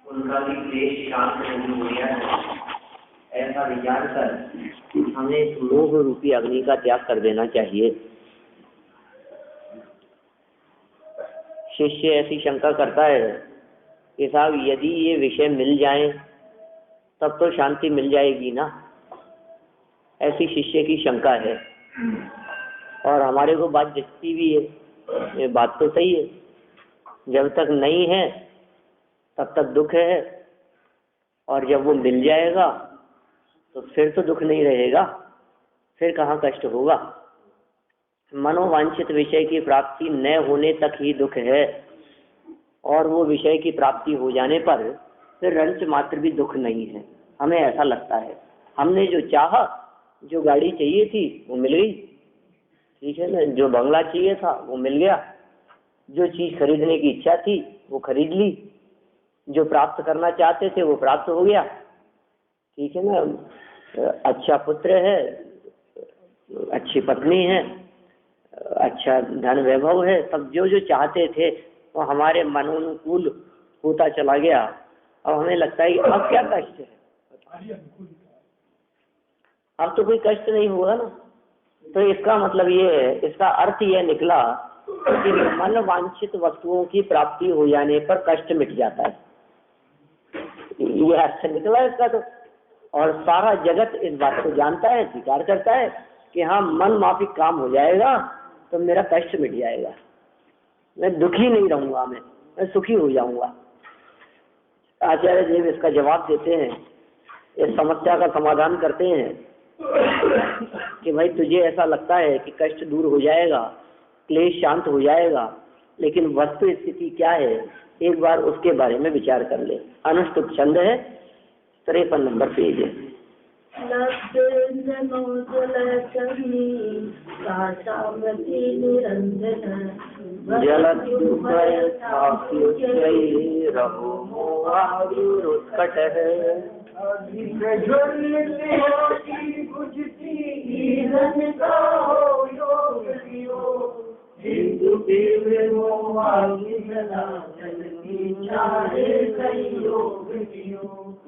उनका भी क्लेश शांत नहीं हो गया है, ऐसा विचार कर हमें इस मोह रूपी अग्नि का त्याग कर देना चाहिए। शिष्य ऐसी शंका करता है कि साहब यदि ये विषय मिल जाए तब तो शांति मिल जाएगी ना, ऐसी शिष्य की शंका है। और हमारे को बात दिखती भी है, ये बात तो सही है, जब तक नहीं है तब तक दुख है, और जब वो मिल जाएगा तो फिर तो दुख नहीं रहेगा, फिर कहाँ कष्ट होगा। मनोवांछित विषय की प्राप्ति न होने तक ही दुख है, और वो विषय की प्राप्ति हो जाने पर फिर रंच मात्र भी दुख नहीं है। हमें ऐसा लगता है हमने जो चाहा, जो गाड़ी चाहिए थी वो मिल गई, ठीक है ना, जो बंगला चाहिए था वो मिल गया, जो चीज खरीदने की इच्छा थी वो खरीद ली, जो प्राप्त करना चाहते थे वो प्राप्त हो गया, ठीक है ना, अच्छा पुत्र है, अच्छी पत्नी है, अच्छा धन वैभव है, सब जो जो चाहते थे वो हमारे मनोनुकूल होता चला गया। अब हमें लगता है कि अब क्या कष्ट है, अब तो कोई कष्ट नहीं होगा ना। तो इसका मतलब ये है, इसका अर्थ यह निकला कि मन वांछित वस्तुओं की प्राप्ति हो जाने पर कष्ट मिट जाता है, ये अर्थ निकला इसका। तो और सारा जगत इस बात को जानता है, स्वीकार करता है कि हाँ मन माफिक काम हो जाएगा तो मेरा कष्ट मिट जाएगा, मैं दुखी नहीं रहूंगा, मैं सुखी हो जाऊंगा। आचार्य देव इसका जवाब देते हैं, इस समस्या का समाधान करते हैं कि भाई तुझे ऐसा लगता है कि कष्ट दूर हो जाएगा, क्लेश शांत हो जाएगा, लेकिन वस्तु स्थिति क्या है एक बार उसके बारे में विचार कर ले। अनुष्टुप छंद है, 53 नंबर पेज है।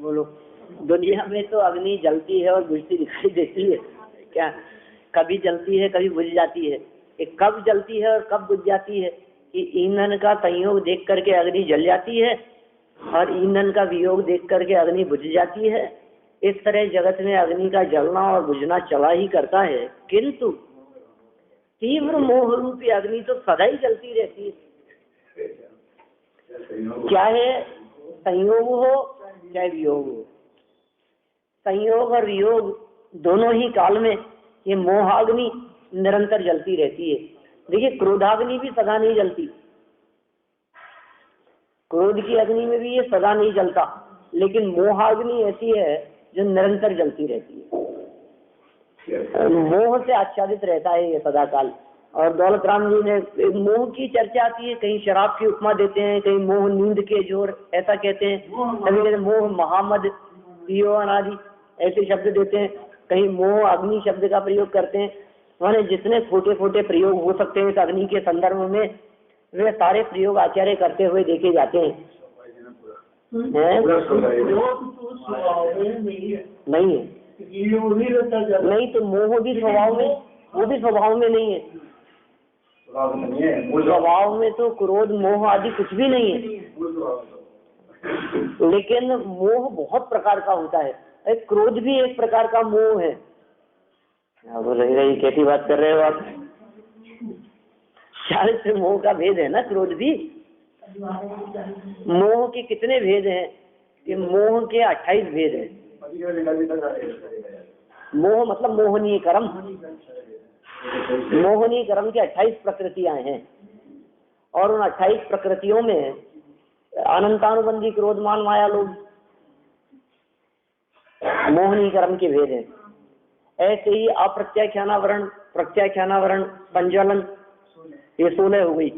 बोलो, दुनिया में तो अग्नि जलती है और बुझती दिखाई देती है क्या? कभी जलती है, कभी बुझ जाती है। ये कब जलती है और कब बुझ जाती है कि ईंधन का संयोग देख करके अग्नि जल जाती है और ईंधन का वियोग देख करके अग्नि बुझ जाती है। इस तरह जगत में अग्नि का जलना और बुझना चला ही करता है, किंतु तीव्र मोह रूपी अग्नि तो सदा ही जलती रहती है। चाहे संयोग हो चाहे वियोग हो, संयोग और वियोग दोनों ही काल में ये मोहाग्नि निरंतर जलती रहती है। देखिए, क्रोधाग्नि भी सदा नहीं जलती, क्रोध की अग्नि में भी ये सदा नहीं जलता, लेकिन मोहाग्नि ऐसी है जो निरंतर जलती रहती है, मोह से आच्छादित रहता है ये सदा काल। और दौलत राम जी ने मोह की चर्चा आती है, कहीं शराब की उपमा देते हैं, कहीं मोह नींद के जोर ऐसा कहते हैं, कभी कहते मोह महामद पियो अनादि ऐसे शब्द देते हैं, कहीं मोह अग्नि शब्द का प्रयोग करते हैं। माने जितने छोटे छोटे प्रयोग हो सकते हैं इस अग्नि के संदर्भ में, वे सारे प्रयोग आचार्य करते हुए देखे जाते हैं। नहीं तो मोह भी स्वभाव में, वो भी स्वभाव में नहीं है। स्वभाव में तो क्रोध मोह आदि कुछ भी नहीं है, लेकिन मोह बहुत प्रकार का होता है। क्रोध भी एक प्रकार का मोह है। बोलेंगे कैसी बात कर रहे हो आप? 40 मोह का भेद है ना, क्रोध भी। मोह के कितने भेद हैं? कि मोह के 28 भेद हैं। मोह मतलब मोहनीय कर्म, मोहनीय कर्म की 28 प्रकृतियां हैं, और उन 28 प्रकृतियों में अनंतानुबंधी क्रोध मान माया लोग मोहनीय कर्म के भेद हैं। ऐसे ही अप्रत्याख्यानावरण, प्रत्याख्यानावरण, संज्वलन, ये 16 हो गई,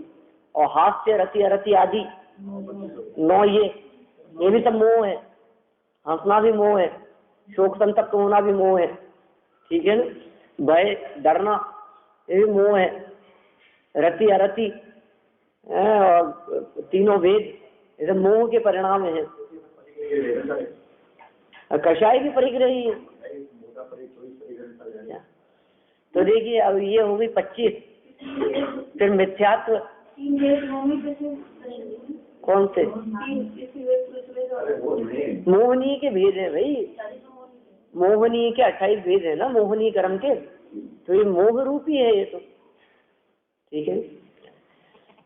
और हास्य रति अरति आदि 9, ये भी सब मोह है। हंसना भी मोह है, शोक संतप्त होना भी मोह है, ठीक है ना। भय डरना ये भी मोह है, रति अरति और तीनों वेद ये सब मोह के परिणाम हैं। कषाय भी परिक रही है। तो देखिए अब ये हो गई 25। फिर मिथ्यात्व कौन से? मोहनीय के भेद है भाई, मोहनीय के 28 भेद है ना मोहनीय कर्म के, तो ये मोह रूपी है ये तो, ठीक है।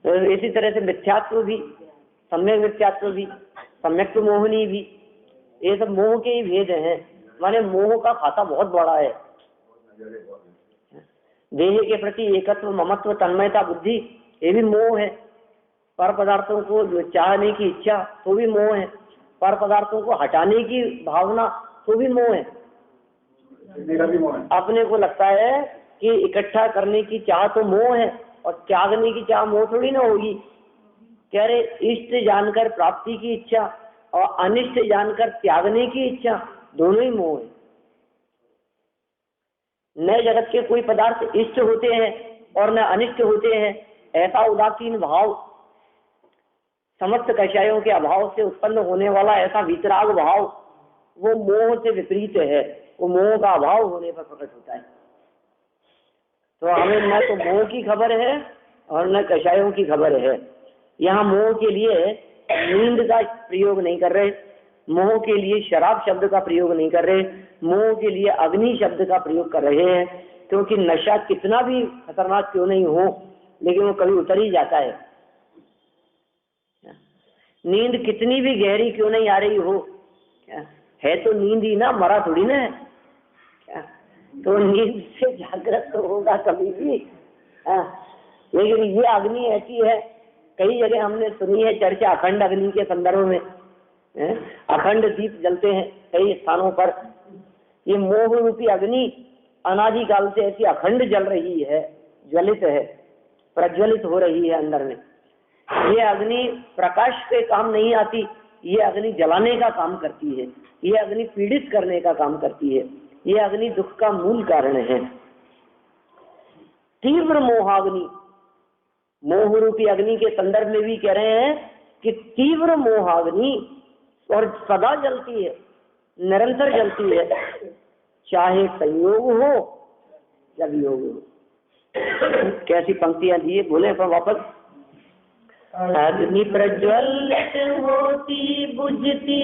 तो इसी तरह से मिथ्यात्व भी, सम्यक मिथ्यात्व भी, सम्यक मोहनीय भी, ये सब मोह के ही भेद हैं। माने मोह का खाता बहुत बड़ा है। देह के प्रति एकत्व, ममत्व, तन्मयता, बुद्धि, ये भी मोह है। पर पदार्थों को चाहने की इच्छा तो भी मोह है। पर पदार्थों को हटाने की भावना तो भी मोह है। अपने को लगता है कि इकट्ठा करने की चाह तो मोह है और त्यागने की चाह मोह थोड़ी ना होगी। कह रहे इष्ट जानकर प्राप्ति की इच्छा और अनिष्ट जानकर त्यागने की इच्छा दोनों ही मोह है। न जगत के कोई पदार्थ इष्ट होते हैं और न अनिष्ट होते हैं, ऐसा उदासीन भाव, समस्त कषायों के अभाव से उत्पन्न होने वाला ऐसा वितराग भाव, वो मोह से विपरीत है। वो मोह का अभाव होने पर प्रकट होता है। तो हमें न तो मोह की खबर है और न कषायों की खबर है। यहाँ मोह के लिए नींद का प्रयोग नहीं कर रहे, मोह के लिए शराब शब्द का प्रयोग नहीं कर रहे, मोह के लिए अग्नि शब्द का प्रयोग कर रहे हैं। क्योंकि नशा कितना भी खतरनाक क्यों नहीं हो, लेकिन वो कभी उतर ही जाता है। नींद कितनी भी गहरी क्यों नहीं आ रही हो, है तो नींद ही ना, मरा थोड़ी ना है। तो नींद से जागृत तो होगा कभी भी। लेकिन ये अग्नि ऐसी है, कई जगह हमने सुनी है चर्चा अखंड अग्नि के संदर्भ में, अखंड दीप जलते हैं कई स्थानों पर। ये मोह रूपी अग्नि अनादि काल से ऐसी अखंड जल रही है, ज्वलित है, प्रज्वलित हो रही है अंदर में। ये अग्नि प्रकाश के काम नहीं आती, ये अग्नि जलाने का काम करती है, ये अग्नि पीड़ित करने का काम करती है, ये अग्नि दुख का मूल कारण है। तीव्र मोहाग्नि, मोह रूपी अग्नि के संदर्भ में भी कह रहे हैं कि तीव्र मोहाग्नि और सदा जलती है, निरंतर जलती है, चाहे संयोग हो या वियोग हो। कैसी पंक्तियां दी है, बोले पर वापस। अग्नि प्रज्वलित होती बुझती,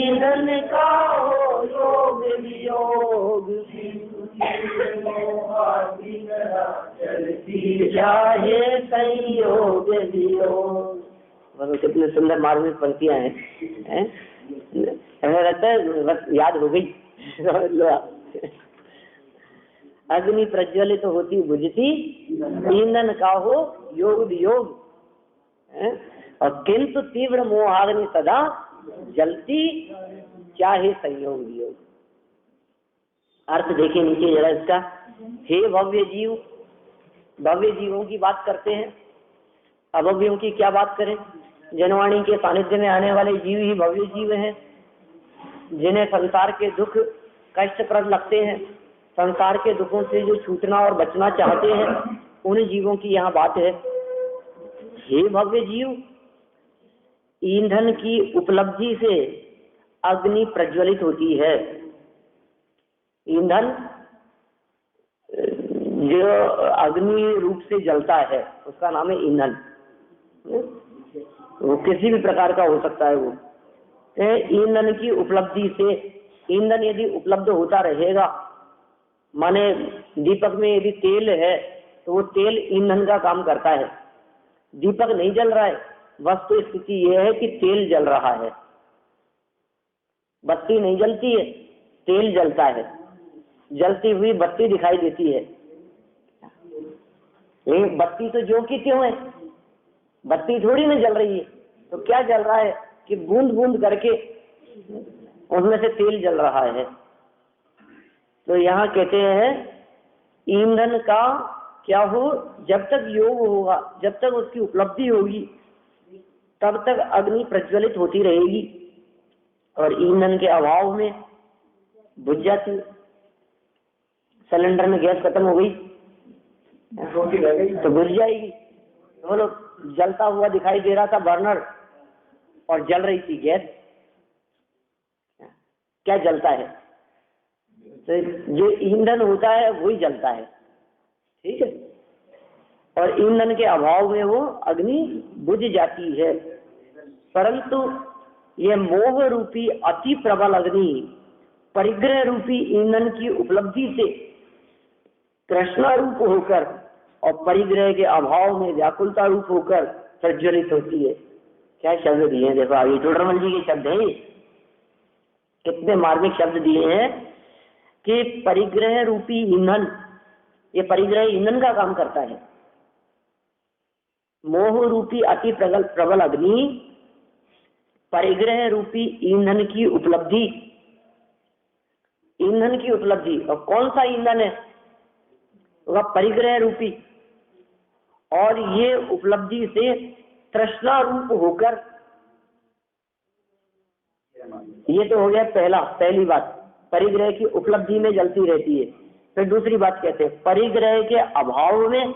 ईंधन का हो योग वियोग, चाहे संयोग वियोग। कितने सुंदर मार्मिक पंक्तियां हैं, हमें लगता है बस याद हो गई। अग्नि प्रज्वलित होती बुझती, ईंधन का हो योग वियोग, और किंतु तीव्र मोहाग्नि सदा जलती, चाहे संयोग वियोग। अर्थ देखिए नीचे जरा इसका। हे भव्य जीव, भव्य जीवों की बात करते हैं, अभव्यों की क्या बात करें। जनवाणी के सानिध्य में आने वाले जीव ही भव्य जीव हैं, जिन्हें संसार के दुख कष्टप्रद लगते हैं, संसार के दुखों से जो छूटना और बचना चाहते हैं, उन जीवों की यहाँ बात है। हे भव्य जीव, ईंधन की उपलब्धि से अग्नि प्रज्वलित होती है। ईंधन जो अग्नि रूप से जलता है उसका नाम है ईंधन। वो किसी भी प्रकार का हो सकता है। वो ईंधन की उपलब्धि से, ईंधन यदि उपलब्ध होता रहेगा, माने दीपक में यदि तेल है तो वो तेल ईंधन का काम करता है। दीपक नहीं जल रहा है, वस्तु स्थिति यह है कि तेल जल रहा है। बत्ती नहीं जलती है, तेल जलता है, जलती हुई बत्ती दिखाई देती है। लेकिन बत्ती तो जो की त्यों है, बत्ती थोड़ी ना जल रही है। तो क्या जल रहा है कि बूंद बूंद करके उसमें से तेल जल रहा है। तो यहाँ कहते हैं ईंधन का क्या हो, जब तक योग होगा, जब तक उसकी उपलब्धि होगी, तब तक अग्नि प्रज्वलित होती रहेगी और ईंधन के अभाव में बुझ जाती। सिलेंडर में गैस खत्म हो गई तो बुझ जाएगी। बोलो, जलता हुआ दिखाई दे रहा था बर्नर और जल रही थी गैस, क्या जलता है, तो जो ईंधन होता है वही जलता है, ठीक है। और ईंधन के अभाव में वो अग्नि बुझ जाती है। परंतु ये मोह रूपी अति प्रबल अग्नि परिग्रह रूपी ईंधन की उपलब्धि से तृष्णा रूप होकर और परिग्रह के अभाव में व्याकुलता रूप होकर प्रज्वलित होती है। क्या शब्द दिए हैं, देखो आगे टोडरमल जी के शब्द हैं, कितने मार्मिक शब्द दिए हैं कि परिग्रह रूपी ईंधन, ये परिग्रह ईंधन का काम करता है। मोह रूपी अति प्रबल अग्नि परिग्रह रूपी ईंधन की उपलब्धि, ईंधन की उपलब्धि, और कौन सा ईंधन है, वह परिग्रह रूपी, और ये उपलब्धि से तृष्णा रूप होकर, ये तो हो गया पहली बात, परिग्रह की उपलब्धि में जलती रहती है। फिर दूसरी बात कहते हैं परिग्रह के अभाव में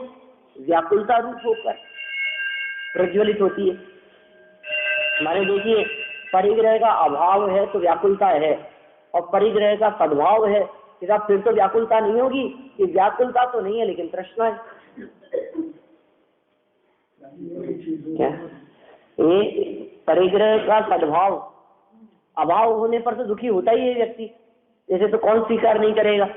व्याकुलता रूप होकर प्रज्वलित होती है। माने देखिए, परिग्रह का अभाव है तो व्याकुलता है, और परिग्रह का सद्भाव है कि साहब फिर तो व्याकुलता नहीं होगी, कि व्याकुलता तो नहीं है लेकिन तृष्णा है। क्या ये परिग्रह का सद्भाव, अभाव होने पर तो दुखी होता ही है व्यक्ति, जैसे तो कौन स्वीकार नहीं करेगा।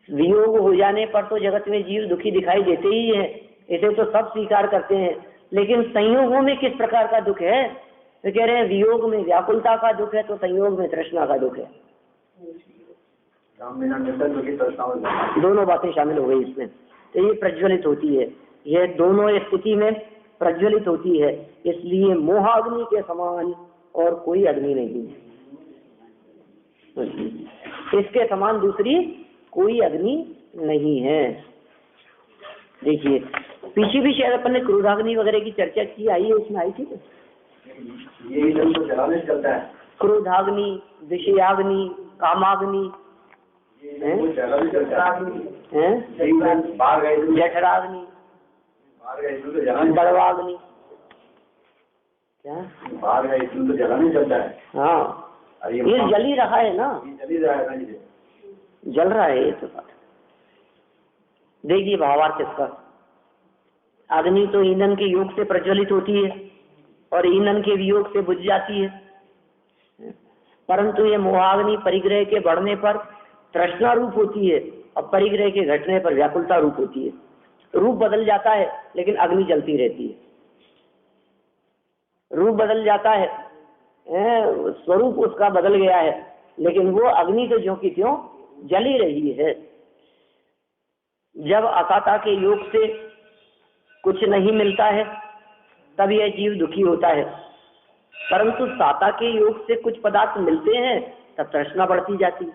वियोग हो जाने पर तो जगत में जीव दुखी दिखाई देते ही है, इसे तो सब स्वीकार करते हैं। लेकिन संयोगों में किस प्रकार का दुख है, तो कह रहे हैं वियोग में व्याकुलता का दुख है तो संयोग में तृष्णा का दुख है। दोनों बातें शामिल हो गई इसमें, तो ये प्रज्वलित होती है, ये दोनों स्थिति में प्रज्वलित होती है। इसलिए मोहाग्नि के समान और कोई अग्नि नहीं है, इसके समान दूसरी कोई अग्नि नहीं है। देखिए पीछे भी शायद अपन ने क्रोधाग्नि वगैरह की चर्चा की, आई है उसमें, आई थी ये तो जलाने चलता है। क्रोधाग्नि, विषयाग्नि, कामाग्नि, जठराग्नि, बड़वाग्नि, क्या तो जलाने चलता है। हाँ, ये जल ही रहा है ना, जल रहा है ये तो बात। देखिए भावार्थ इसका, अग्नि तो ईंधन के योग से प्रज्वलित होती है और ईंधन के वियोग से बुझ जाती है, परंतु ये मोहाग्नि परिग्रह के बढ़ने पर तृष्णा रूप होती है और परिग्रह के घटने पर व्याकुलता रूप होती है। रूप बदल जाता है लेकिन अग्नि जलती रहती है, रूप बदल जाता है, स्वरूप उसका बदल गया है, लेकिन वो अग्नि तो ज्यों की त्यों जली रही है। जब असाता के योग से कुछ नहीं मिलता है तब यह जीव दुखी होता है, परंतु साता के योग से कुछ पदार्थ मिलते हैं तब तृष्णा बढ़ती जाती है।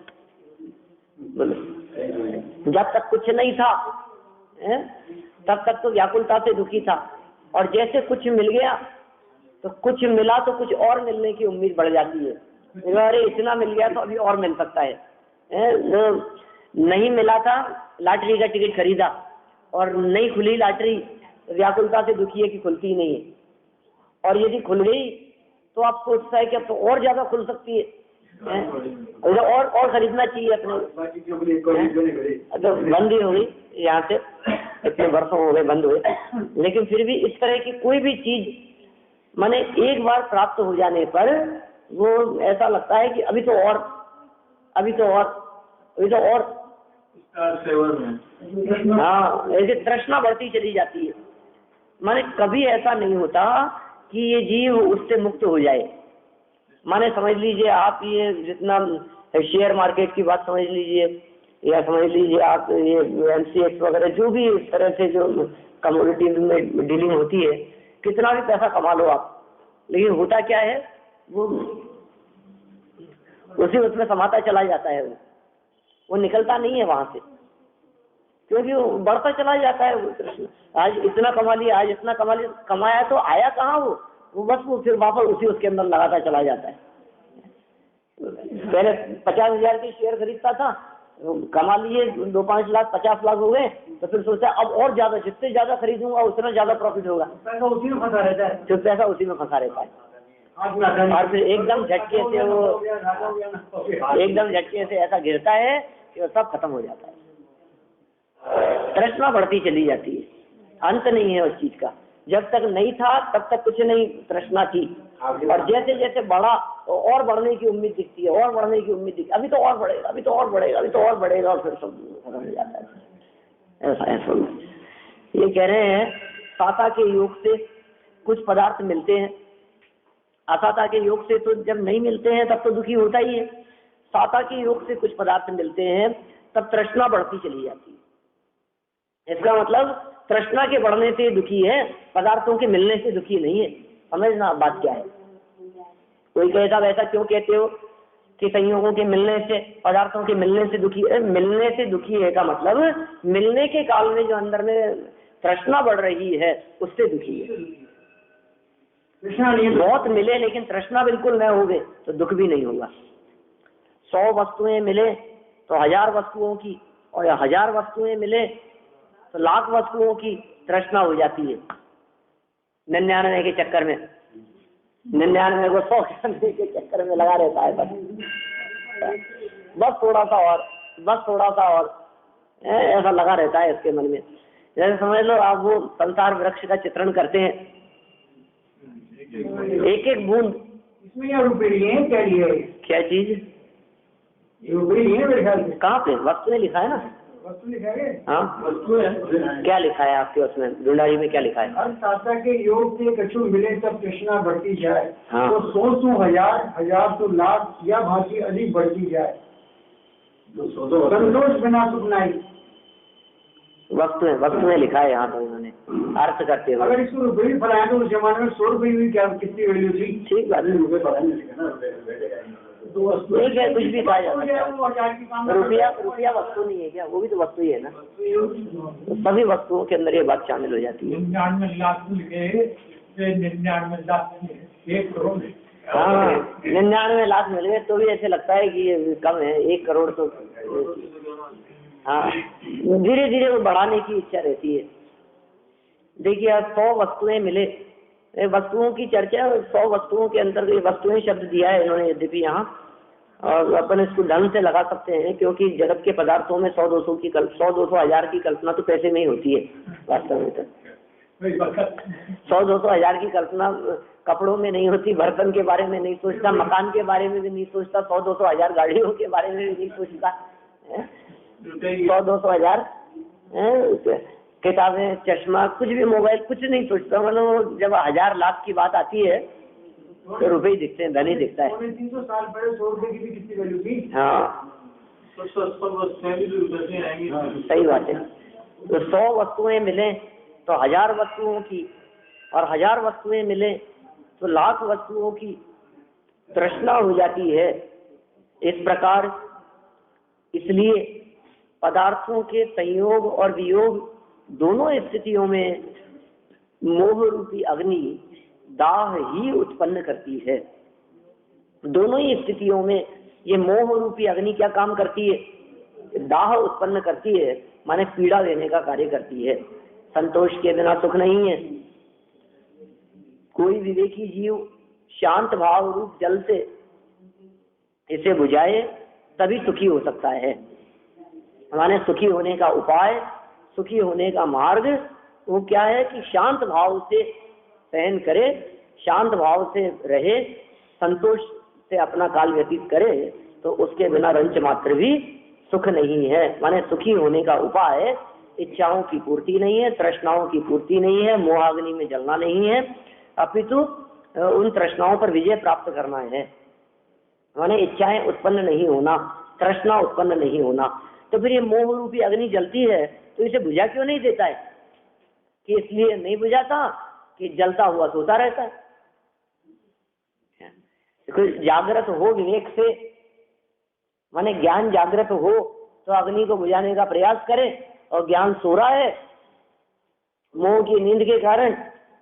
जब तक कुछ नहीं था तब तक तो व्याकुलता से दुखी था, और जैसे कुछ मिल गया तो कुछ मिला तो कुछ और मिलने की उम्मीद बढ़ जाती है। अरे इतना मिल गया तो अभी और मिल सकता है। नहीं मिला था, लॉटरी का टिकट खरीदा और नहीं खुली लॉटरी, व्याकुलता से दुखी है कि खुलती ही नहीं है, और यदि खुल गई तो आप सोचता है कि अब तो और ज्यादा खुल सकती है, और खरीदना चाहिए अपने। तो बंद ही हो गई यहाँ से, इतने वर्षों हो गए बंद हुए, लेकिन फिर भी इस तरह की कोई भी चीज माने एक बार प्राप्त हो जाने पर वो ऐसा लगता है कि अभी तो और, अभी तो और, अभी तो और, हाँ, ऐसे तृष्णा बढ़ती चली जाती है। माने कभी ऐसा नहीं होता कि ये जीव उससे मुक्त हो जाए। माने समझ लीजिए आप, ये जितना शेयर मार्केट की बात समझ लीजिए, या समझ लीजिए आप ये MCX वगैरह, जो भी इस तरह से जो कमोडिटी में डीलिंग होती है, कितना भी पैसा कमा लो आप, लेकिन होता क्या है, वो उसी उसमें समाता चला जाता है, वो निकलता नहीं है वहां से, क्योंकि वो बढ़ता चला जाता है। वो आज इतना कमा लिया, आज इतना कमा लिया, कमाया तो आया कहाँ वो बस वो फिर वापस उसी उसके अंदर लगाता चला जाता है। पहले 50,000 के शेयर खरीदता था, कमा लिए 2-5 लाख 50 लाख हो गए, तो फिर सोचा अब और ज्यादा, जितने ज्यादा खरीदूंगा उतना ज्यादा प्रॉफिट होगा, पैसा उसी में फंसा रहता है, जो पैसा उसी में फंसा रहता है। और फिर एकदम झटके से वो ऐसा गिरता है कि वो सब खत्म हो जाता है। तृष्णा बढ़ती चली जाती है, अंत नहीं है उस चीज का। जब तक नहीं था तब तक कुछ नहीं तृष्णा थी, और जैसे जैसे बढ़ा और बढ़ने की उम्मीद दिखती है, और बढ़ने की उम्मीद दिखती है, अभी तो और बढ़ेगा, अभी तो और बढ़ेगा, अभी तो और बढ़ेगा, और फिर सब खत्म हो जाता है। ऐसा है। ये कह रहे हैं साता के योग से कुछ पदार्थ मिलते हैं, असाता के योग से तो जब नहीं मिलते हैं तब तो दुखी होता ही है। साता के योग से कुछ पदार्थ मिलते हैं तब तृष्णा बढ़ती चली जाती है। इसका मतलब तृष्णा के बढ़ने से दुखी है, पदार्थों के मिलने से दुखी नहीं है। समझना बात क्या है। कोई कहता वैसा क्यों कहते हो कि संयोगों के मिलने से, पदार्थों के मिलने से दुखी है? मिलने से दुखी है का मतलब मिलने के काल में जो अंदर में तृष्णा बढ़ रही है उससे दुखी है। बहुत मिले लेकिन तृष्णा बिल्कुल न होगे तो दुख भी नहीं होगा। 100 वस्तुएं मिले तो 1000 वस्तुओं की, और 1000 वस्तुएं मिले तो लाख वस्तुओं की तृष्णा हो जाती है। 99 के चक्कर में, 99 को 100 करने के चक्कर में लगा रहता है। बस थोड़ा सा और, बस थोड़ा सा और, ऐसा लगा रहता है इसके मन में। जैसे समझ लो आप वो संसार वृक्ष का चित्रण करते हैं, एक एक बूंद इसमें क्या रूपेरी है, क्या लिया है? क्या चीज रूपेरी है मेरे ख्याल से। कहाँ पे वस्तु में लिखा है ना? वस्तु लिखा है। हाँ वस्तु है। क्या लिखा है आपके उसमें ढूंढाई में, क्या लिखा है? हर साता के योग से कछु मिले तब तृष्णा बढ़ती जाए। हाँ। तो 100 तो 1000, 1000 तो लाख, या भांति अधिक बढ़ती जाए। संतोष बिना सुख नहीं। वस्तु में लिखा है यहाँ पर उन्होंने अर्थ करते हुए। अगर इसको रुपये भी फलाए तो उस जमाने में 100 रुपये भी क्या कितनी वैल्यू थी? ठीक बात है, रुपये पता नहीं ना, ठीक है, कुछ भी कहा जा सकता है। रुपया वस्तु नहीं है क्या? वो भी तो वस्तु ही है ना। तो सभी वस्तुओं के अंदर ये बात शामिल हो जाती है। 99 लाख मिल गए, 99 लाख 1 करोड़। हाँ 99 लाख मिल गए तो भी ऐसे लगता है कि ये कम है, 1 करोड़ तो। हाँ धीरे धीरे वो बढ़ाने की इच्छा रहती है। देखिए आप 100 वस्तुएं मिले, वस्तुओं की चर्चा, 100 वस्तुओं के अंदर वस्तुएं शब्द दिया है इन्होंने यद्यपि यहाँ, और अपन इसको ढंग से लगा सकते हैं क्योंकि जगत के पदार्थों में 100-200 की 100-200 हजार की कल्पना तो पैसे में ही होती है वास्तव में। तो 100-200 हजार की कल्पना कपड़ों में नहीं होती, बर्तन के बारे में नहीं सोचता, मकान के बारे में भी नहीं सोचता, 100-200 हजार गाड़ियों के बारे में भी नहीं सोचता, 100-200 हजार किताबें, चश्मा, कुछ भी, मोबाइल, कुछ नहीं सोचता। मतलब जब 1000 लाख की बात आती है तो रुपए ही दिखते हैं, धन ही दिखता है। 300 साल पहले 100 रुपये की भी कितनी वैल्यू थी? हाँ सही बात है। तो 100 वस्तुएं मिले तो 1000 वस्तुओं की, और 1000 वस्तुएं मिले तो लाख वस्तुओं की तृष्णा हो जाती है। इस प्रकार इसलिए पदार्थों के संयोग और वियोग दोनों स्थितियों में मोह रूपी अग्नि दाह ही उत्पन्न करती है। दोनों ही स्थितियों में ये मोह रूपी अग्नि क्या काम करती है? दाह उत्पन्न करती है, माने पीड़ा देने का कार्य करती है। संतोष के बिना सुख नहीं है। कोई विवेकी जीव शांत भाव रूप जल से इसे बुझाए तभी सुखी हो सकता है। माने सुखी होने का उपाय, सुखी होने का मार्ग वो क्या है कि शांत भाव से सहन करे, शांत भाव से रहे, संतोष से अपना काल व्यतीत करे, तो उसके बिना रंच मात्र भी सुख नहीं है। माने सुखी होने का उपाय इच्छाओं की पूर्ति नहीं है, तृष्णाओं की पूर्ति नहीं है, मोहाग्नि में जलना नहीं है, अपितु उन तृष्णाओं पर विजय प्राप्त करना है। माने इच्छाएं उत्पन्न नहीं होना, तृष्णा उत्पन्न नहीं होना। तो फिर ये मोह रूपी अग्नि जलती है तो इसे बुझा क्यों नहीं देता है? कि इसलिए नहीं बुझाता कि जलता हुआ सोता रहता है। जागृत हो विवेक से, माने ज्ञान जागृत हो तो अग्नि को बुझाने का प्रयास करे, और ज्ञान सो रहा है मोह की नींद के कारण,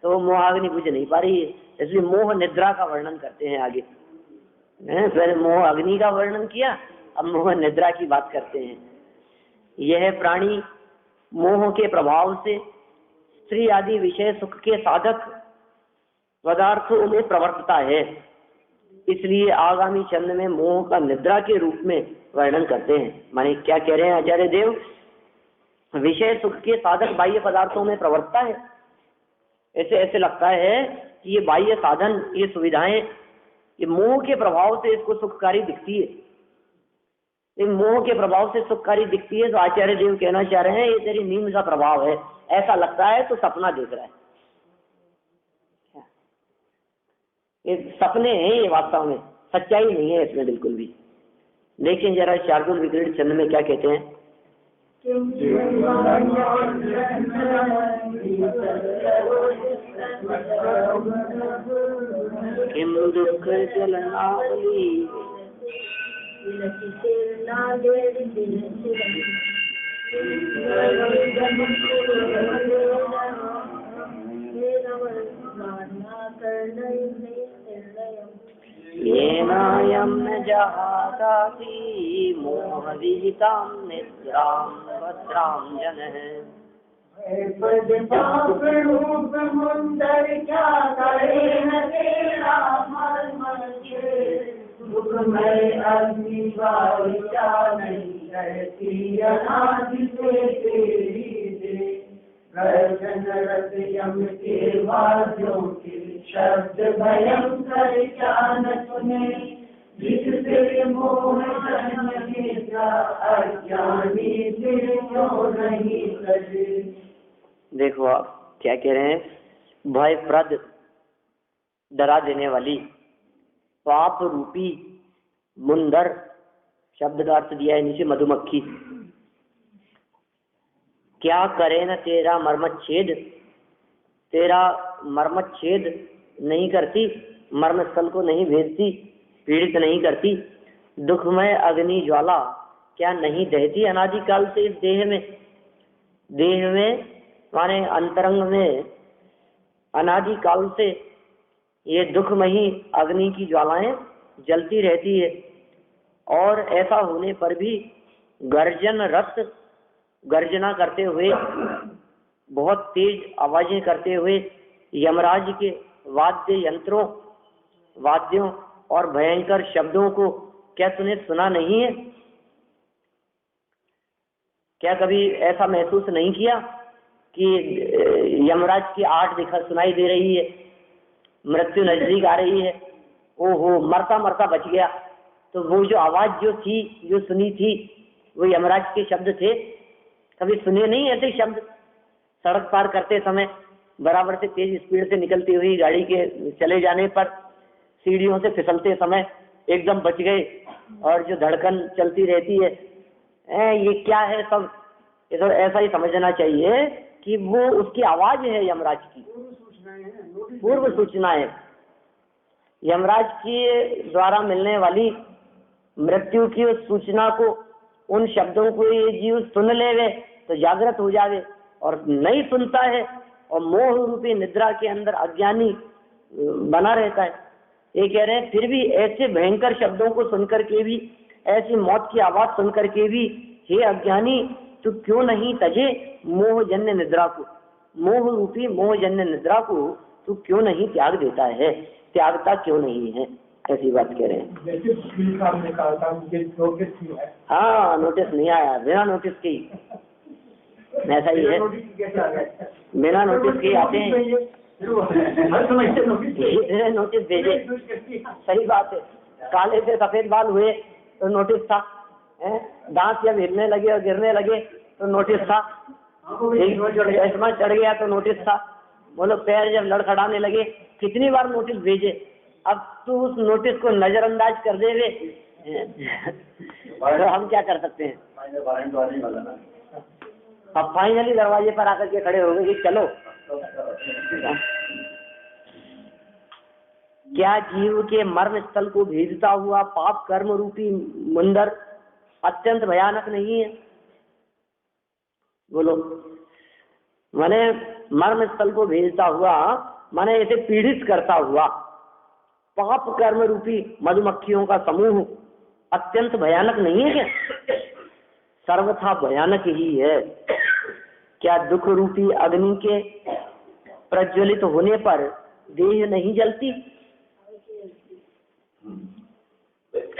तो मोहाग्नि बुझ नहीं पा रही है। इसलिए मोह निद्रा का वर्णन करते हैं आगे। पहले मोह अग्नि का वर्णन किया, अब मोह निद्रा की बात करते हैं। यह प्राणी मोह के प्रभाव से स्त्री आदि विषय सुख के साधक पदार्थों में प्रवर्तता है। इसलिए आगामी छंद में मोह का निद्रा के रूप में वर्णन करते हैं। माने क्या कह रहे हैं आचार्य देव, विषय सुख के साधक बाह्य पदार्थों में प्रवर्तता है। ऐसे ऐसे लगता है कि ये बाह्य साधन, ये सुविधाएं, ये मोह के प्रभाव से इसको सुखकारी दिखती है। ये मोह के प्रभाव से सुखकारी दिखती है, तो आचार्य देव कहना चाह रहे हैं ये तेरी नींद का प्रभाव है। ऐसा लगता है तो सपना देख रहा है, ये सपने हैं, ये वास्तव में सच्चाई नहीं है इसमें बिल्कुल भी। लेकिन जरा शार्दुल विक्रीड छंद में क्या कहते हैं, किम दुख जलनावली येनायं न जहादाति मोहविहितां निद्रां भद्रां जनः। समुंदर क्या करे न तेरा दुखमय अग्नि बारिशा नहीं रहती अनादि से तेरी दे। गर्जन रत यम के वाद्यों के शब्द भयंकर क्या न सुने, जिससे मोह जन्म लेता अज्ञानी फिर क्यों नहीं करे। देखो आप क्या कह रहे हैं, भयप्रद डरा देने वाली पाप रूपी मुंदर, शब्द का अर्थ दिया है नीचे मधुमक्खी, क्या करे न तेरा मर्मच्छेद, तेरा मर्मच्छेद नहीं करती, मर्मस्थल को नहीं भेदती, पीड़ित नहीं करती। दुखमय अग्नि ज्वाला क्या नहीं दहती अनादिकाल से इस देह में, देह में माने अंतरंग में अनादिकाल से ये दुखमयी अग्नि की ज्वालाएं जलती रहती है। और ऐसा होने पर भी गर्जन रत, गर्जना करते हुए, बहुत तेज आवाजें करते हुए यमराज के वाद्य यंत्रों, वाद्यों और भयंकर शब्दों को क्या तूने सुना नहीं है? क्या कभी ऐसा महसूस नहीं किया कि यमराज की आट दिखा सुनाई दे रही है, मृत्यु नजदीक आ रही है, ओहो मरता मरता बच गया, तो वो जो आवाज जो थी, जो सुनी थी, वो यमराज के शब्द थे? कभी सुने नहीं ऐसे शब्द? सड़क पार करते समय बराबर से तेज स्पीड से निकलती हुई गाड़ी के चले जाने पर सीढ़ियों से फिसलते समय एकदम बच गए, और जो धड़कन चलती रहती है, ये क्या है सब? तो ऐसा ही समझना चाहिए कि वो उसकी आवाज है यमराज की, पूर्व सूचना है। यमराज के द्वारा मिलने वाली मृत्यु की उस सूचना को, उन शब्दों को ये जीव सुन लेवे तो जागृत हो जावे, और नहीं सुनता है और मोह रूपी निद्रा के अंदर अज्ञानी बना रहता है। ये कह रहे हैं फिर भी ऐसे भयंकर शब्दों को सुनकर के भी, ऐसी मौत की आवाज सुनकर के भी, हे अज्ञानी तू क्यों नहीं तजे मोहजन्य निद्रा को, मोह रूपी मोहजन्य निद्रा को तू क्यों नहीं त्याग देता है, त्यागता क्यों नहीं है? ऐसी बात कह रहे हैं। हाँ, नोटिस नहीं आया, बिना नोटिस की, ऐसा ही है, बिना नोटिस के आते हैं, नोटिस भेजे। सही बात है, काले से सफेद बाल हुए तो नोटिस था, दांत जब हिलने लगे और गिरने लगे तो नोटिस था, चश्मा चढ़ गया तो नोटिस था, बोलो पैर जब लड़खड़ाने लगे, कितनी बार नोटिस भेजे। अब तू उस नोटिस को नजरअंदाज कर देवे तो हम क्या कर सकते हैं? अब फाइनली दरवाजे पर आकर के खड़े हो गए कि चलो। क्या जीव के मर्म स्थल को भेदता हुआ पाप कर्म रूपी मुंदर अत्यंत भयानक नहीं है? बोलो, माने मर्म स्थल को भेजता हुआ, माने इसे पीड़ित करता हुआ पाप कर्म रूपी मधुमक्खियों का समूह अत्यंत भयानक नहीं है क्या? सर्वथा भयानक ही है। क्या दुख रूपी अग्नि के प्रज्वलित होने पर देह नहीं जलती?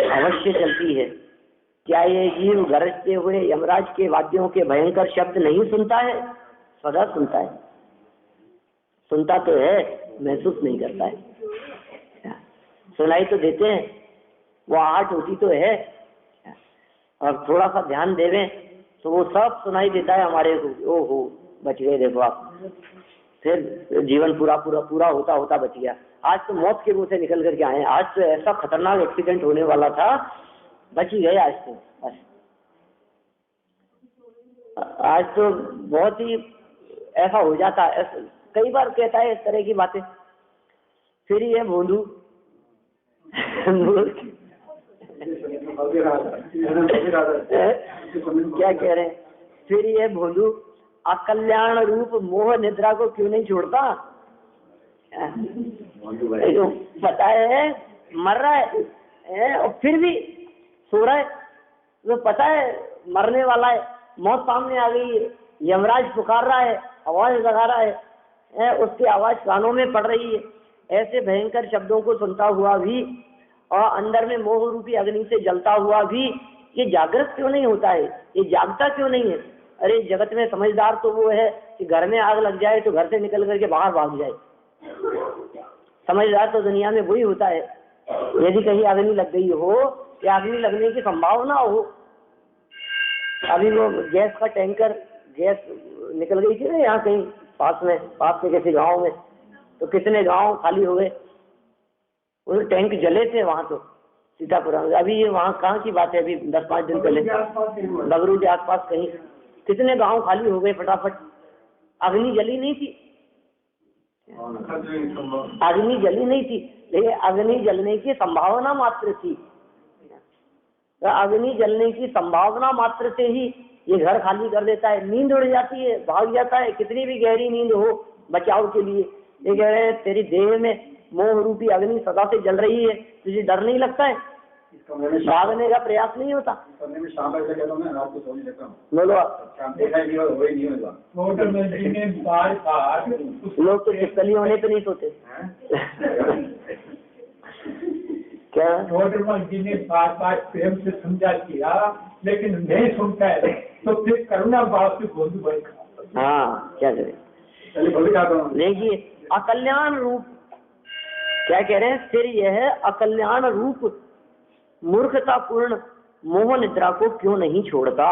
अवश्य जलती है। क्या ये जीव गरजते हुए यमराज के वाद्यों के भयंकर शब्द नहीं सुनता है? सदा सुनता है। सुनता तो है, महसूस नहीं करता है। सुनाई तो देते हैं, वो आहट होती तो है, और थोड़ा सा ध्यान देवें तो वो सब सुनाई देता है हमारे को। ओहो बच गए, देखो आप, फिर जीवन पूरा पूरा पूरा होता होता बच गया। आज तो मौत के मुंह से निकल करके आए हैं। आज तो ऐसा खतरनाक एक्सीडेंट होने वाला था, बच ही गए आज तो। बस आज तो बहुत ही ऐसा हो जाता है, कई बार कहता है इस तरह की बातें। फिर ये भोंदू क्या कह रहे हैं, फिर ये भोंदू अकल्याण रूप मोह निद्रा को क्यों नहीं छोड़ता? तो पता है मर रहा है और फिर भी सो रहा है, तो पता है मरने वाला है, मौत सामने आ गई है, यमराज पुकार रहा है, आवाज लगा रहा है, उसकी आवाज कानों में पड़ रही है। ऐसे भयंकर शब्दों को सुनता हुआ भी और अंदर में मोह रूपी अग्नि से जलता हुआ भी ये जागृत क्यों नहीं होता है? ये जागता क्यों नहीं है? अरे जगत में समझदार तो वो है कि घर में आग लग जाए तो घर से निकल करके बाहर भाग जाए। समझदार तो दुनिया में वही होता है। यदि कहीं अग्नि लग गई हो या अग्नि लगने की संभावना हो, अभी वो गैस का टैंकर, गैस निकल गई थी ना यहाँ कहीं पास में किसी गांव में, तो कितने गांव खाली हो गए। वो टैंक जले थे वहां तो सीतापुरा में। अभी ये वहाँ कहाँ की बात है, अभी 10-5 दिन पहले बगरू के आसपास कहीं कितने गांव खाली हो गए फटाफट। अग्नि जली नहीं थी, अग्नि जली नहीं थी, लेकिन अग्नि जलने की संभावना मात्र थी। अग्नि जलने की संभावना मात्र से ही ये घर खाली कर देता है, नींद उड़ जाती है, भाग जाता है। कितनी भी गहरी नींद हो बचाव के लिए, ये कह रहे हैं तेरी देह में मोह रूपी अग्नि सदा से जल रही है, तुझे डर नहीं लगता है, भागने का प्रयास नहीं होता? बोलो लोग तो चिपकली होने पे नहीं सोते। क्या जी ने बार प्रेम से समझा किया, लेकिन नहीं सुनता है तो फिर करुणा भाव से बोलू भाई। हाँ क्या करें। देखिए अकल्याण रूप, क्या कह रहे हैं, फिर यह अकल्याण रूप मूर्खतापूर्ण मोह निद्रा को क्यों नहीं छोड़ता?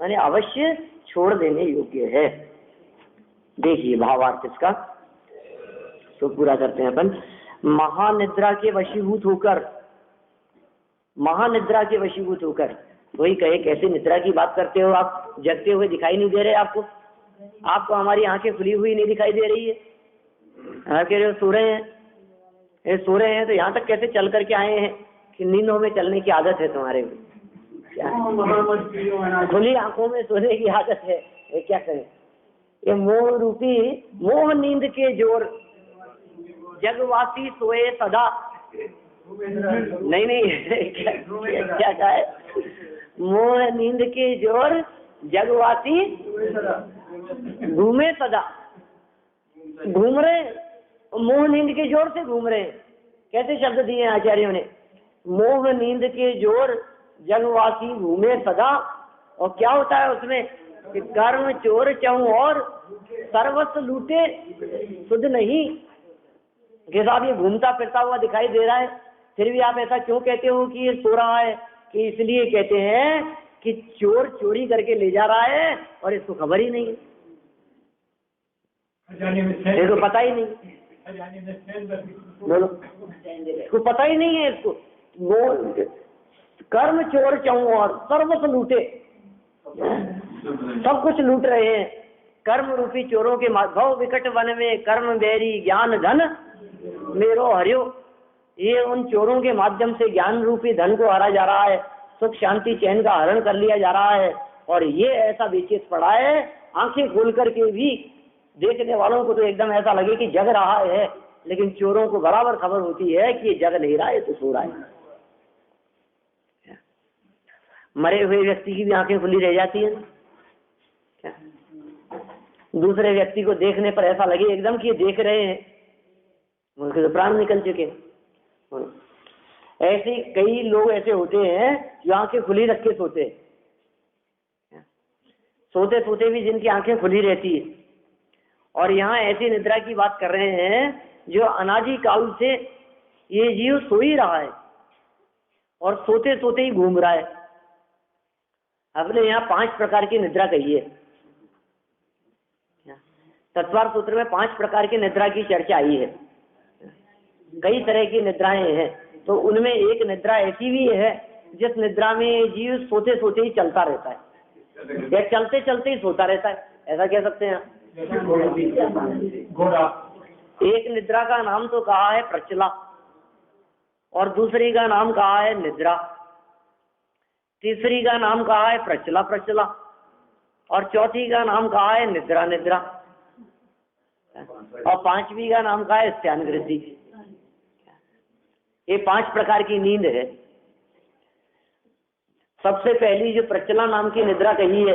यानी अवश्य छोड़ देने योग्य है। देखिए भावार्थ इसका तो पूरा करते हैं अपन। महानिद्रा के वशीभूत होकर, महानिद्रा के वशीभूत होकर, वही कहे कैसे निद्रा की बात करते हो आप? जगते हुए दिखाई नहीं दे रहे आपको? आपको हमारी आंखें खुली हुई नहीं दिखाई दे रही है? कह रहे हो सो रहे हैं, सो रहे हैं तो यहाँ तक कैसे चल करके आए हैं कि नींदों में चलने की आदत है तुम्हारे को? खुली आंखों में सोने की आदत है, ये क्या करें? ये मोह रूपी मोह नींद के जोर जगवासी सोए सदा। नहीं क्या कहा है? मोह नींद के जोर जगवासी घूमे सदा। घूम रहे, मोह नींद के जोर से घूम रहे हैं। कैसे शब्द दिए आचार्यों ने? मोह नींद के जोर जगवासी घूमे सदा। और क्या होता है उसमें कि कर्म चोर चहु और सर्वस्व लूटे सुध नहीं। कि साहब ये घूमता फिरता हुआ दिखाई दे रहा है, फिर भी आप ऐसा क्यों कहते हो कि ये सो रहा है? कि इसलिए कहते हैं कि चोर चोरी करके ले जा रहा है और इसको खबर ही नहीं है, इसको पता ही नहीं। बोलो, इसको पता ही नहीं है। इसको वो कर्म चोर चहु और सर्वस्व लूटे, सब कुछ लूट रहे हैं। कर्म रूपी चोरों के भव विकट वन में कर्म बेरी ज्ञान धन मेरो हरियो। ये उन चोरों के माध्यम से ज्ञान रूपी धन को हरा जा रहा है, सुख शांति चैन का हरण कर लिया जा रहा है। और ये ऐसा बेचैन पड़ा है, आंखें खोल करके भी देखने वालों को तो एकदम ऐसा लगे कि जग रहा है, लेकिन चोरों को बराबर खबर होती है कि ये जग नहीं रहा है तो सो रहा है। मरे हुए व्यक्ति की भी आंखें खुली रह जाती है। क्या दूसरे व्यक्ति को देखने पर ऐसा लगे एकदम कि ये देख रहे हैं, उनके तो प्राण निकल चुके। ऐसे कई लोग ऐसे होते हैं जो आंखें खुली रख के सोते हैं, सोते सोते भी जिनकी आंखें खुली रहती है। और यहाँ ऐसी निद्रा की बात कर रहे हैं जो अनादि काल से ये जीव सो ही रहा है और सोते सोते ही घूम रहा है। हमने यहाँ 5 प्रकार की निद्रा कही है। तत्वार सूत्र में 5 प्रकार की निद्रा की चर्चा आई है। कई तरह की निद्राएं हैं, तो उनमें एक निद्रा ऐसी भी है जिस निद्रा में जीव सोते सोते ही चलता रहता है या चलते चलते ही सोता रहता है, ऐसा कह सकते हैं। घोड़ा। एक निद्रा का नाम तो कहा है प्रचला, और दूसरी का नाम कहा है निद्रा, तीसरी का नाम कहा है प्रचला प्रचला, और चौथी का नाम कहा है निद्रा निद्रा, और 5वीं का नाम कहा है स्त्यानवृत्ति। ये 5 प्रकार की नींद है। सबसे पहली जो प्रचला नाम की निद्रा कही है,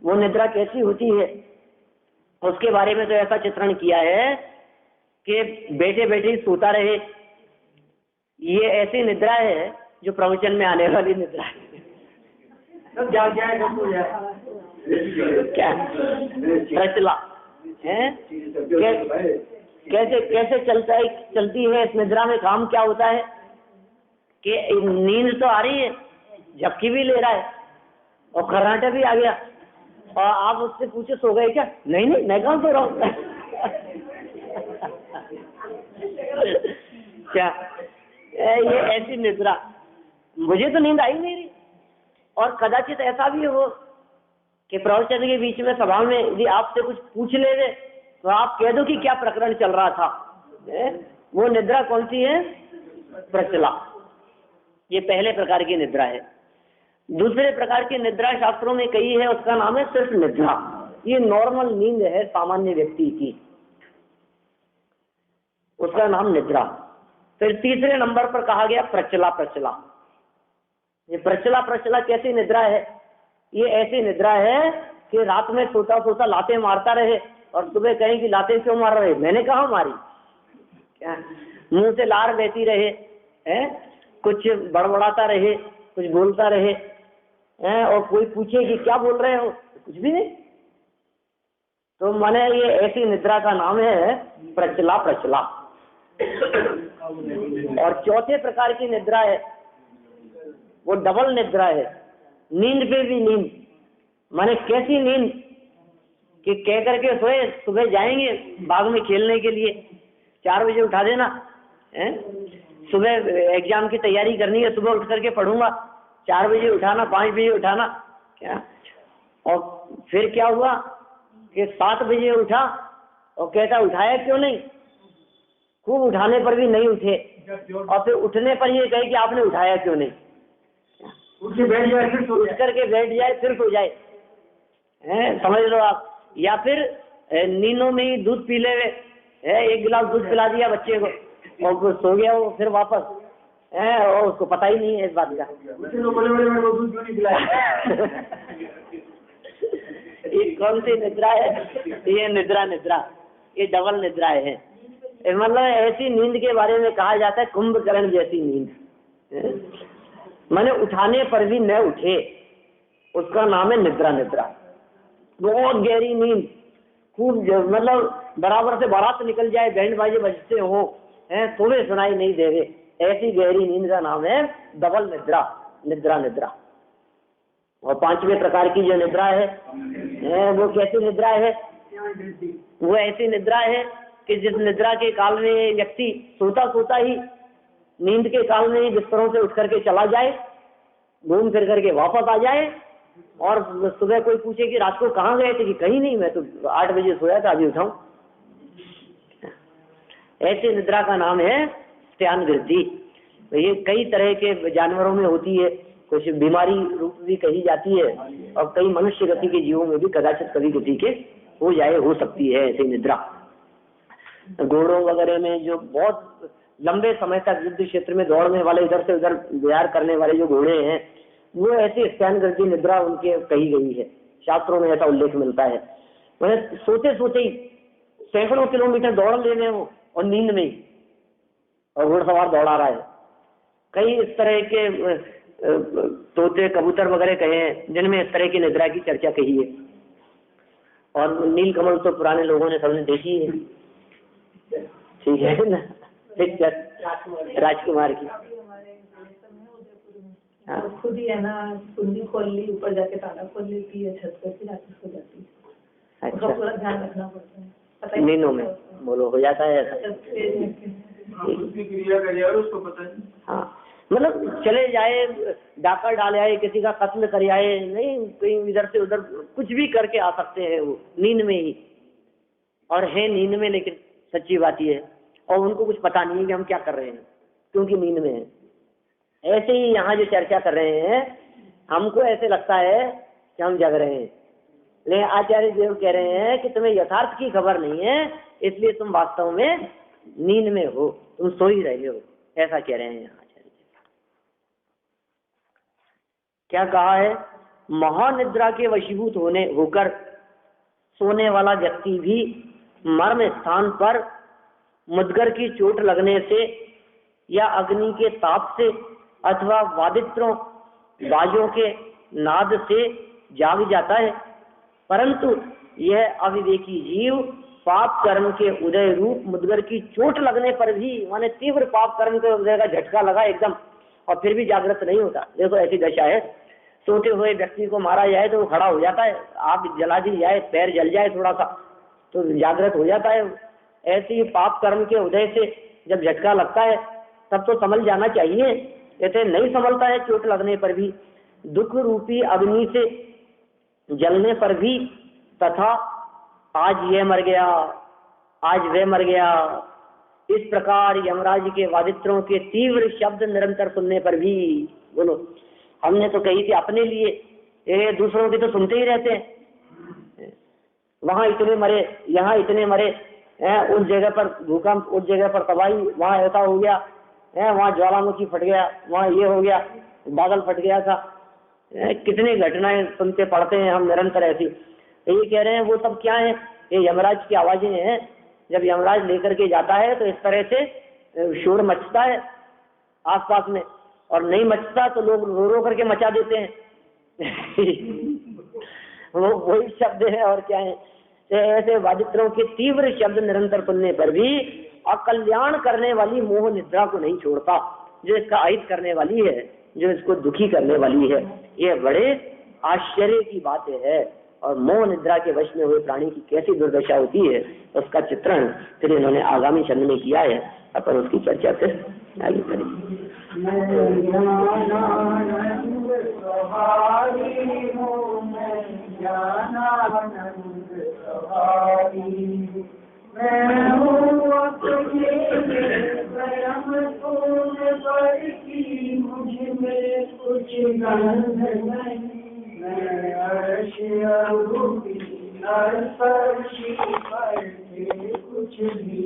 वो निद्रा कैसी होती है उसके बारे में तो ऐसा चित्रण किया है कि बैठे बैठे ही सोता रहे। ये ऐसी निद्रा है जो प्रवचन में आने वाली निद्रा है। क्या प्रचला है? कैसे कैसे चलती है इस निद्रा में? काम क्या होता है कि नींद तो आ रही है, झपकी भी ले रहा है और खर्राटा भी आ गया, और आप उससे पूछे सो गए क्या? नहीं नहीं, मैं कहाँ सो रहा हूँ। क्या ये ऐसी निद्रा? मुझे तो नींद आई नहीं रही। और कदाचित ऐसा भी हो कि प्रवचन के बीच में सभा में यदि आपसे कुछ पूछ ले दे तो आप कह दो कि क्या प्रकरण चल रहा था। वो निद्रा कौन सी है? प्रचला। ये पहले प्रकार की निद्रा है। दूसरे प्रकार की निद्रा शास्त्रों में कही है, उसका नाम है सिर्फ निद्रा। ये नॉर्मल नींद है सामान्य व्यक्ति की, उसका नाम निद्रा। फिर तीसरे नंबर पर कहा गया प्रचला प्रचला। ये प्रचला प्रचला कैसी निद्रा है? ये ऐसी निद्रा है कि रात में सोता सोता लातें मारता रहे और सुबह कहें कि लातें क्यों मार रहे? मैंने कहा मारी, क्या मुंह से लार बहती रहे, कुछ बड़बड़ाता रहे, कुछ बोलता रहे, और कोई पूछे कि क्या बोल रहे हो, कुछ भी नहीं। तो माने ये ऐसी निद्रा का नाम है प्रचला प्रचला। और चौथे प्रकार की निद्रा है, वो डबल निद्रा है। नींद पे भी नींद, माने कैसी नींद कि कह करके सोए सुबह जाएंगे बाग में खेलने के लिए, 4 बजे उठा देना, सुबह एग्जाम की तैयारी करनी है, सुबह उठ करके पढ़ूंगा, 4 बजे उठाना, 5 बजे उठाना, क्या? और फिर क्या हुआ कि 7 बजे उठा और कहता उठाया क्यों नहीं? खूब उठाने पर भी नहीं उठे, और फिर उठने पर ये कहे कि आपने उठाया क्यों नहीं? उठ बैठ जाए, फिर उठ करके बैठ जाए, फिर सो जाए, समझ लो आप। या फिर नींदों में ही दूध पी ले, 1 गिलास दूध पिला दिया बच्चे को और सो गया वो फिर वापस, और उसको पता ही नहीं है इस बात का। ये कौन सी निद्रा है? ये निद्रा निद्रा, ये डबल निद्रा है। मतलब ऐसी नींद के बारे में कहा जाता है कुंभकर्ण जैसी नींद, माने उठाने पर भी न उठे, उसका नाम है निद्रा निद्रा। बहुत गहरी नींद, खूब मतलब बराबर से बारात निकल जाए, बैंड बाजे बजते हो, तुम्हें सुनाई नहीं देवे, ऐसी गहरी नींद का नाम है डबल निद्रा, निद्रा निद्रा। और 5वें प्रकार की जो निद्रा है वो कैसी निद्रा है? वो ऐसी निद्रा है कि जिस निद्रा के काल में व्यक्ति सोता सोता ही नींद के काल में ही बिस्तरों से उठ करके चला जाए, घूम फिर करके वापस आ जाए, और सुबह कोई पूछे कि रात को कहाँ गए थे, कि कहीं नहीं, मैं तो 8 बजे सोया था, अभी उठाऊं। ऐसी निद्रा का नाम है स्त्यानवृत्ति। तो ये कई तरह के जानवरों में होती है, कुछ बीमारी रूप भी कही जाती है, और कई मनुष्य गति के जीवों में भी कदाचित कभी गति के हो सकती है ऐसी निद्रा। घोड़ों वगैरह में जो बहुत लंबे समय तक युद्ध क्षेत्र में दौड़ने वाले, इधर से उधर विहार करने वाले जो घोड़े हैं, वो ऐसी स्त्यानवृत्ति निद्रा उनके कही गई है, शास्त्रों में ऐसा उल्लेख मिलता है। मैंने सोते सोते ही सैकड़ों किलोमीटर दौड़ लेने हो और नींद में, और घुड़सवार दौड़ा रहा है। कई इस तरह के तोते कबूतर वगैरह कहे हैं जिनमें इस तरह की निद्रा की चर्चा कही है। और नीलकमल तो पुराने लोगों ने सबने देखी है, ठीक है ना, पिक्चर राजकुमार की। हाँ। खुद ही है ना, कुंडी खोल ली, ऊपर जाके ताला खोल लेती है, छत पे फिर रात को जाती है। अच्छा, पूरा ध्यान रखना पड़ता है, पता ही नींदों में बोलो हो जाता है ऐसा। क्रिया कर यार उसको पता नहीं। हाँ, मतलब चले जाए, डाका डाले आए, किसी का कत्ल कर आए, नहीं कहीं इधर से उधर कुछ भी करके आ सकते हैं वो नींद में ही, और है नींद में, लेकिन सच्ची बात ये है और उनको कुछ पता नहीं है कि हम क्या कर रहे हैं क्योंकि नींद में है। ऐसे ही यहाँ जो चर्चा कर रहे हैं हमको ऐसे लगता है कि हम जग रहे हैं, लेकिन आचार्य देव कह रहे हैं कि तुम्हें यथार्थ की खबर नहीं है, इसलिए तुम वास्तव में नींद में हो, तुम सो ही रहे हो, ऐसा कह रहे हैं यहाँ आचार्य। क्या कहा है? महानिद्रा के वशीभूत होकर सोने वाला व्यक्ति भी मर्म स्थान पर मुद्गर की चोट लगने से या अग्नि के ताप से अथवा वादित्रों बाजों के नाद से जाग जाता है, परंतु यह अविवेकी जीव पाप कर्म के उदय रूप मुद्गर की चोट लगने पर भी, माने तीव्र पाप कर्म के उदय का झटका लगा एकदम, और फिर भी जागृत नहीं होता। देखो ऐसी दशा है, सोते हुए व्यक्ति को मारा जाए तो वो खड़ा हो जाता है, आग जला दी जाए, पैर जल जाए थोड़ा सा तो जागृत हो जाता है। ऐसे ही पाप कर्म के उदय से जब झटका लगता है तब तो संभल जाना चाहिए, ऐसे नहीं संभलता है। चोट लगने पर भी, दुख रूपी अग्नि से जलने पर भी, तथा आज ये मर गया, आज वे मर गया, इस प्रकार यमराज के वादित्रों के तीव्र शब्द निरंतर सुनने पर भी। बोलो, हमने तो कही थी अपने लिए, ये दूसरों की तो सुनते ही रहते हैं। वहां इतने मरे, यहाँ इतने मरे, उस जगह पर भूकंप, उस जगह पर तबाही, वहां ऐसा हो गया, वहां ज्वालामुखी फट गया, वहां ये हो गया, बादल फट गया था, कितनी घटनाएं सुनते पढ़ते हैं हम निरंतर ऐसी। ये कह रहे हैं वो सब क्या है? ये यमराज की आवाजें हैं। जब यमराज लेकर के जाता है तो इस तरह से शोर मचता है आसपास में, और नहीं मचता तो लोग रो रो करके मचा देते हैं। वो वही शब्द है और क्या है। ऐसे वादित्रों के तीव्र शब्द निरंतर सुनने पर भी अकल्याण करने वाली मोह निद्रा को नहीं छोड़ता, जो इसका अहित करने वाली है, जो इसको दुखी करने वाली है। ये बड़े आश्चर्य की बात है। और मोह निद्रा के वश में हुए प्राणी की कैसी दुर्दशा होती है उसका चित्रण फिर इन्होंने आगामी छंद में किया है। अपन उसकी चर्चा फिर आगे करेंगे। कुछ भी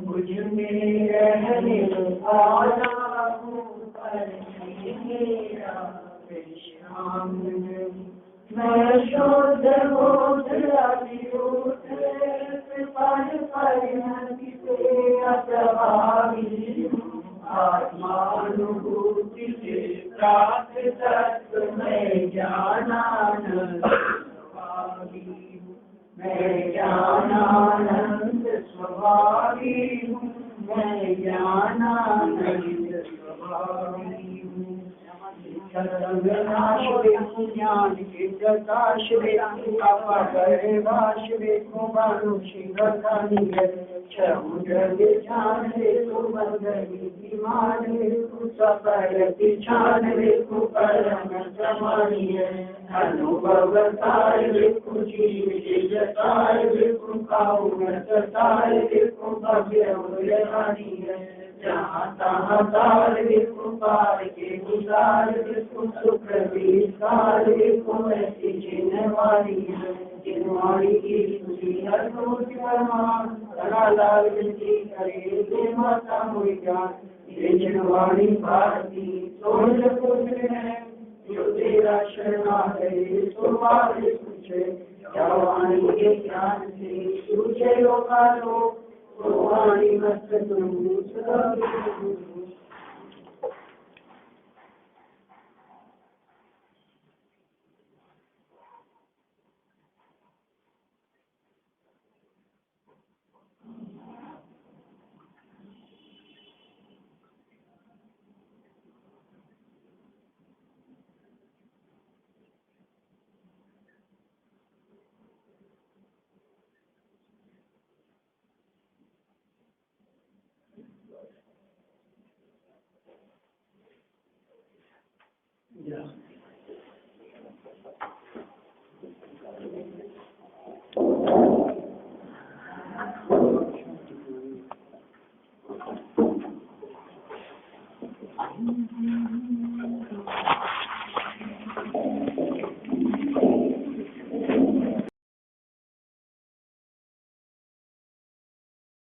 मुझ में रहने वाला मैं शुद्ध आत्मानुभूति से प्राप्त तत्व में ज्ञानानंद मैं ज्ञानानंद स्वभावी हूँ, मैं ज्ञानानंद स्वभावी हूँ। ज्ञान के प्रकाशरे अपरे वाशरे को मानुषी रखानी है समुद्र जान रे को बंदरी दीवान रे को सफर पिछान रे को परम समानी है अनुभव तार रे को जीव जतार रे को काउ जतार रे को भव्य रानी है जहाँ तहाँ तार विष्णु पार के उतार विष्णु सुप्रविष्कार विष्णु ऐसी जिनवारी जिनवारी की तुझी हर रोज परमान करा लाल विनती करे दे माता मोहि ज्ञान ये जिनवाणी भारती सोच पुत्र है जो तेरा शरणा है सो पार तुझे क्या वाणी के ज्ञान से तुझे लोकालो वाणी मस्त तुम सदा है।